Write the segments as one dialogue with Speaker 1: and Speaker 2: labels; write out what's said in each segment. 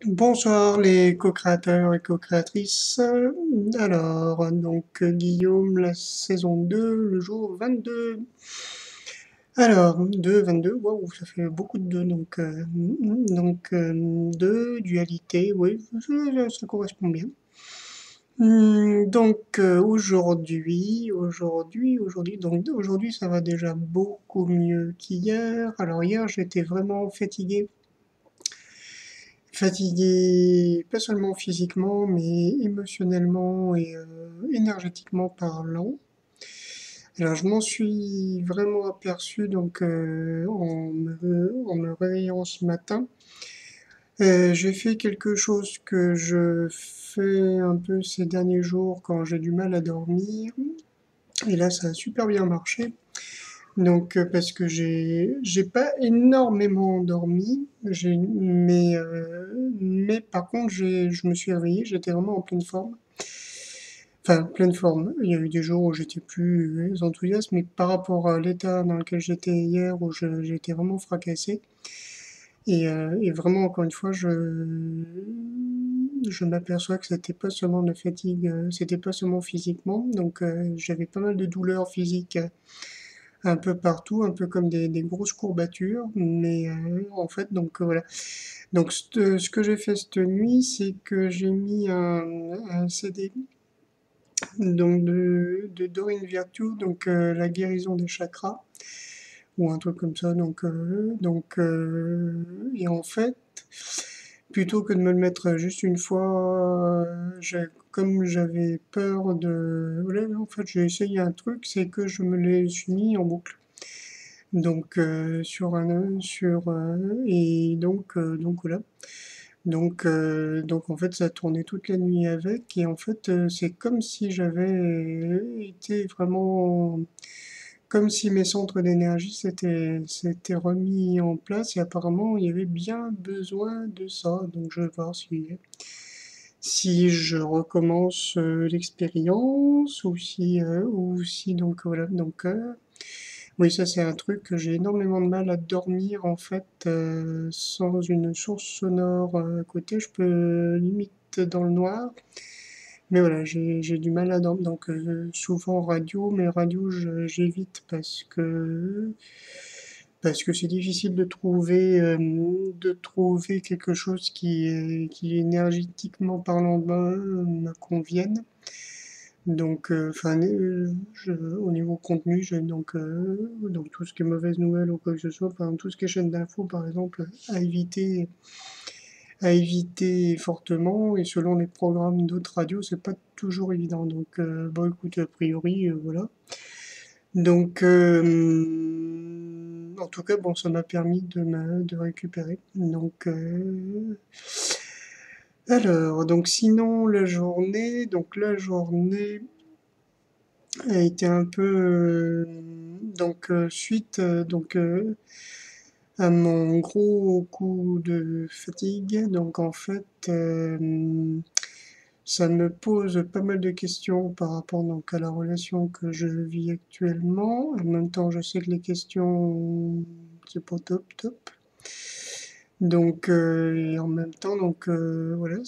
Speaker 1: Bonsoir les co-créateurs et co-créatrices. Alors, Guillaume, la saison 2, le jour 22. Alors, 2, 22, waouh, ça fait beaucoup de 2, 2, dualité, oui, ça correspond bien. Aujourd'hui, ça va déjà beaucoup mieux qu'hier. Alors hier, j'étais vraiment fatigué. Fatigué, pas seulement physiquement, mais émotionnellement et énergétiquement parlant. Alors je m'en suis vraiment aperçu en me réveillant ce matin. J'ai fait quelque chose que je fais un peu ces derniers jours quand j'ai du mal à dormir. Et là, ça a super bien marché. Parce que j'ai pas énormément dormi, mais par contre je me suis réveillé, j'étais vraiment en pleine forme. Enfin, pleine forme. Il y a eu des jours où j'étais plus enthousiaste, mais par rapport à l'état dans lequel j'étais hier, où j'étais vraiment fracassé. Et vraiment, encore une fois, je m'aperçois que c'était pas seulement de fatigue, c'était pas seulement physiquement. J'avais pas mal de douleurs physiques un peu partout, un peu comme des grosses courbatures. Mais en fait, voilà. Ce que j'ai fait cette nuit, c'est que j'ai mis un CD de Doreen Virtue, la guérison des chakras, ou un truc comme ça. Et en fait, plutôt que de me le mettre juste une fois, comme j'avais peur de... Voilà, en fait, j'ai essayé un truc, c'est que je me l'ai suis mis en boucle. Donc voilà. En fait, ça tournait toute la nuit avec, et en fait, c'est comme si j'avais été vraiment, comme si mes centres d'énergie s'étaient remis en place, et apparemment, il y avait bien besoin de ça. Donc, je vais voir si je recommence l'expérience, ou si, donc voilà. Oui, ça c'est un truc que j'ai énormément de mal à dormir en fait, sans une source sonore à côté. Je peux limite dans le noir, mais voilà, j'ai du mal à dormir. Souvent radio, mais radio j'évite parce que c'est difficile de trouver quelque chose qui énergétiquement parlant me convienne. Au niveau contenu, donc tout ce qui est mauvaise nouvelle ou quoi que ce soit, par exemple, tout ce qui est chaîne d'infos, par exemple, à éviter fortement, et selon les programmes d'autres radios, c'est pas toujours évident. Bon, écoute, a priori, voilà. En tout cas, bon, ça m'a permis de récupérer. Sinon, la journée, a été un peu suite à mon gros coup de fatigue. Ça me pose pas mal de questions par rapport à la relation que je vis actuellement. En même temps, je sais que les questions, c'est pas top top. Et en même temps, voilà,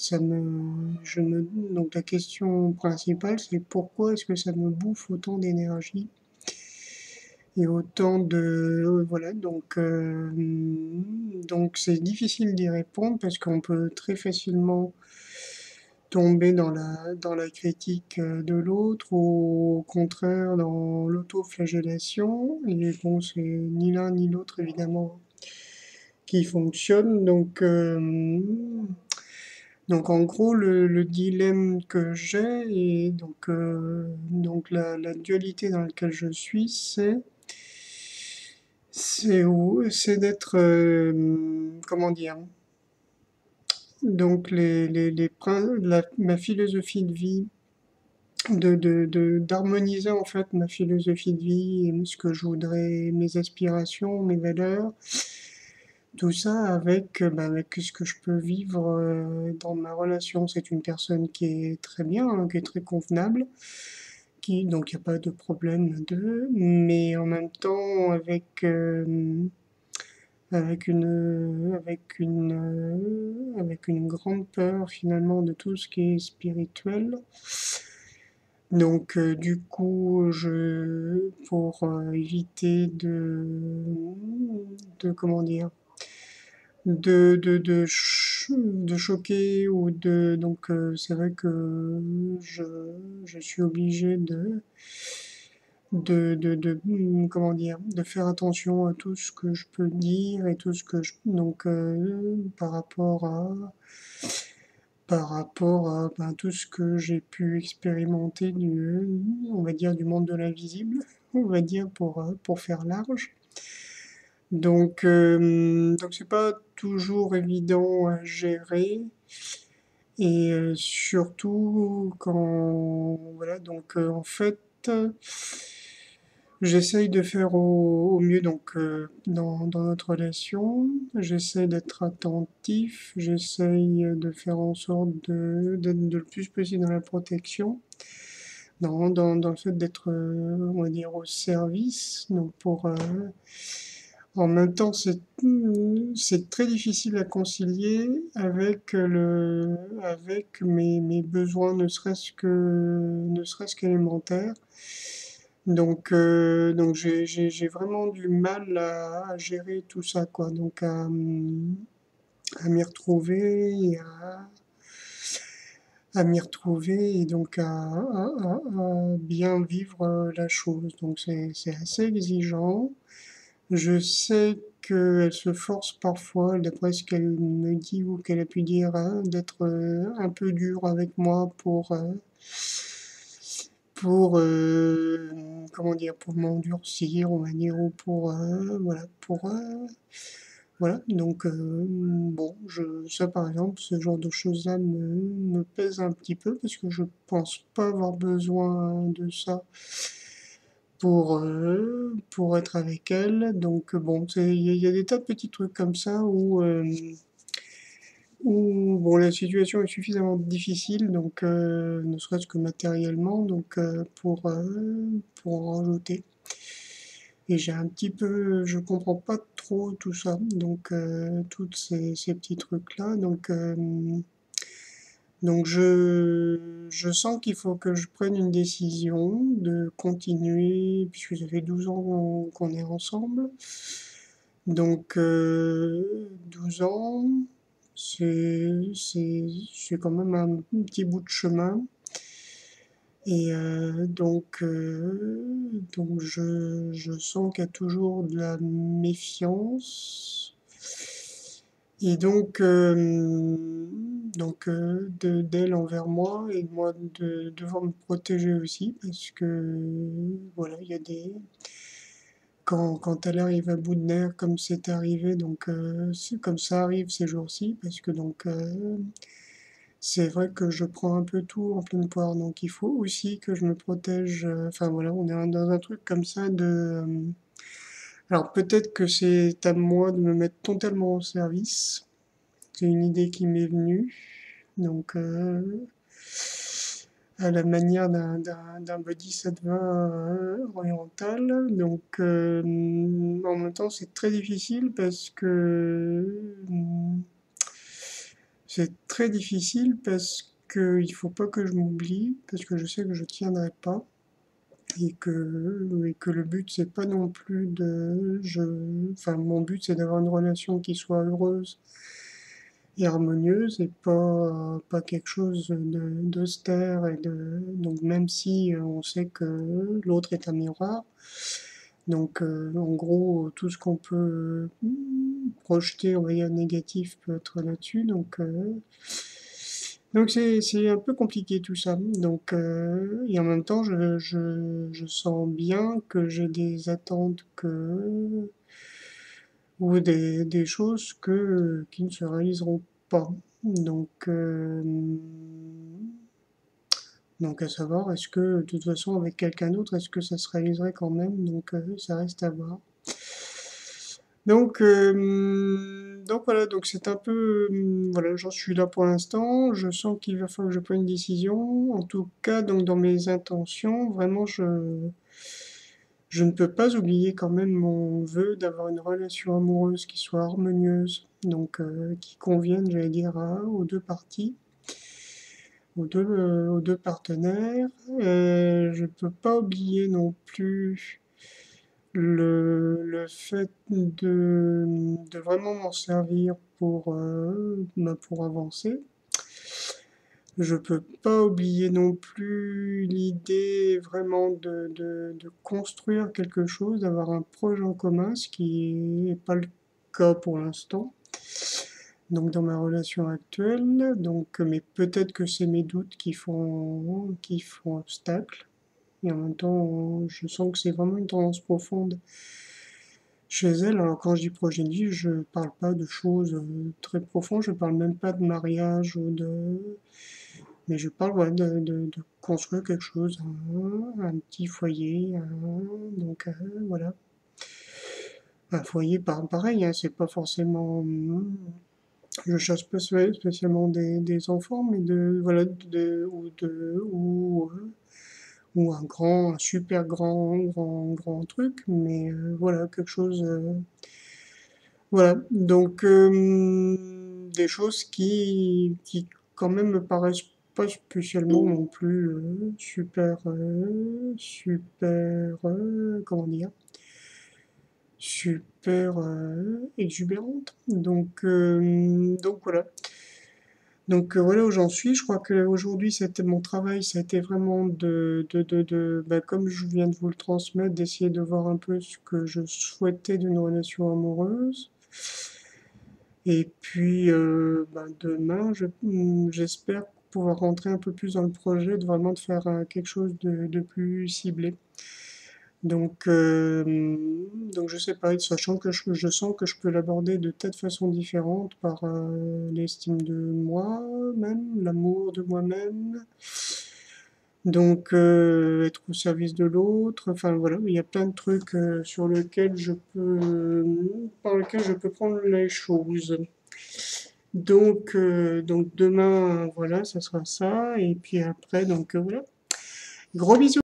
Speaker 1: donc la question principale, c'est pourquoi est-ce que ça me bouffe autant d'énergie et autant de, voilà, donc c'est difficile d'y répondre parce qu'on peut très facilement tomber dans la critique de l'autre, ou au contraire dans l'autoflagellation. Et bon, c'est ni l'un ni l'autre évidemment qui fonctionne. Donc en gros, le dilemme que j'ai, et la dualité dans laquelle je suis, c'est d'être, comment dire, ma philosophie de vie, d'harmoniser en fait ma philosophie de vie et ce que je voudrais, mes aspirations, mes valeurs, tout ça avec ce que je peux vivre dans ma relation. C'est une personne qui est très bien, hein, qui est très convenable, donc il n'y a pas de problème mais en même temps avec une grande peur finalement de tout ce qui est spirituel. Donc du coup, pour éviter de comment dire, de choquer ou donc c'est vrai que je, je suis obligé comment dire, de faire attention à tout ce que je peux dire et tout ce que donc par rapport à ben, tout ce que j'ai pu expérimenter on va dire, du monde de l'invisible, on va dire, pour faire large. Donc c'est pas toujours évident à gérer. Et surtout quand, voilà, donc en fait, j'essaye de faire au mieux donc dans notre relation. J'essaye d'être attentif. J'essaye de faire en sorte d'être le plus possible dans la protection, dans le fait d'être, on va dire, au service. Donc en même temps, c'est très difficile à concilier avec mes besoins, ne serait-ce qu'élémentaires. Donc j'ai vraiment du mal à gérer tout ça, quoi. Donc à m'y retrouver, à m'y retrouver et donc à bien vivre la chose. Donc c'est assez exigeant. Je sais qu'elle se force parfois, d'après ce qu'elle me dit ou qu'elle a pu dire, hein, d'être un peu dure avec moi comment dire, pour m'endurcir, on va dire, ou voilà. Donc, bon, ça par exemple, ce genre de choses-là me pèse un petit peu parce que je pense pas avoir besoin de ça pour être avec elle. Donc, bon, il y a des tas de petits trucs comme ça où bon, la situation est suffisamment difficile, donc ne serait-ce que matériellement, donc pour en rajouter. Et j'ai un petit peu, je comprends pas trop tout ça, donc toutes ces petits trucs-là, donc je sens qu'il faut que je prenne une décision de continuer, puisque ça fait 12 ans qu'on est ensemble. Donc 12 ans, c'est quand même un petit bout de chemin. Et donc je sens qu'il y a toujours de la méfiance. Et d'elle envers moi et de moi de devoir me protéger aussi parce que voilà, il y a quand elle arrive à bout de nerfs comme c'est arrivé, donc comme ça arrive ces jours-ci, parce que donc c'est vrai que je prends un peu tout en pleine poire, donc il faut aussi que je me protège. Enfin voilà, on est dans un truc comme ça alors peut-être que c'est à moi de me mettre totalement au service. C'est une idée qui m'est venue, donc à la manière d'un bodhisattva oriental. Donc en même temps, c'est très difficile c'est très difficile parce que il faut pas que je m'oublie, parce que je sais que je tiendrai pas. Et que le but c'est pas non plus enfin mon but c'est d'avoir une relation qui soit heureuse et harmonieuse et pas quelque chose d'austère donc même si on sait que l'autre est un miroir, donc en gros tout ce qu'on peut projeter on va dire négatif peut être là-dessus, donc c'est un peu compliqué tout ça. Donc et en même temps je sens bien que j'ai des attentes ou des choses qui ne se réaliseront pas. Donc, euh, donc à savoir, est-ce que de toute façon avec quelqu'un d'autre, est-ce que ça se réaliserait quand même? Donc ça reste à voir. Donc voilà, donc c'est un peu, voilà, j'en suis là pour l'instant. Je sens qu'il va falloir que je prenne une décision. En tout cas, donc dans mes intentions, vraiment, Je ne peux pas oublier quand même mon vœu d'avoir une relation amoureuse qui soit harmonieuse, donc qui convienne, j'allais dire, aux deux parties, aux deux partenaires. Je peux pas oublier non plus le fait de vraiment m'en servir pour avancer. Je peux pas oublier non plus l'idée vraiment de construire quelque chose, d'avoir un projet en commun, ce qui n'est pas le cas pour l'instant. Donc dans ma relation actuelle, donc mais peut-être que c'est mes doutes qui font obstacle. Et en même temps, je sens que c'est vraiment une tendance profonde chez elle. Alors quand je dis projet de vie, je parle pas de choses très profondes, je parle même pas de mariage ou de mais je parle ouais, de construire quelque chose, un petit foyer, donc voilà. Un foyer pareil, hein, c'est pas forcément. Je cherche pas spécialement des enfants, mais voilà, ou un super grand truc, mais voilà, quelque chose. Voilà, donc des choses qui quand même me paraissent pas spécialement non plus comment dire, super exubérantes. Donc voilà. Donc voilà où j'en suis. Je crois qu'aujourd'hui, c'était mon travail, ça a été vraiment comme je viens de vous le transmettre, d'essayer de voir un peu ce que je souhaitais d'une relation amoureuse. Et puis demain, j'espère pouvoir rentrer un peu plus dans le projet, de faire quelque chose de plus ciblé. Donc, je sais pas, sachant que je sens que je peux l'aborder de tas de façons différentes par l'estime de moi-même, l'amour de moi-même, donc être au service de l'autre. Enfin voilà, il y a plein de trucs par lesquels je peux prendre les choses. Donc demain, voilà, ça sera ça. Et puis après, donc voilà. Gros bisous!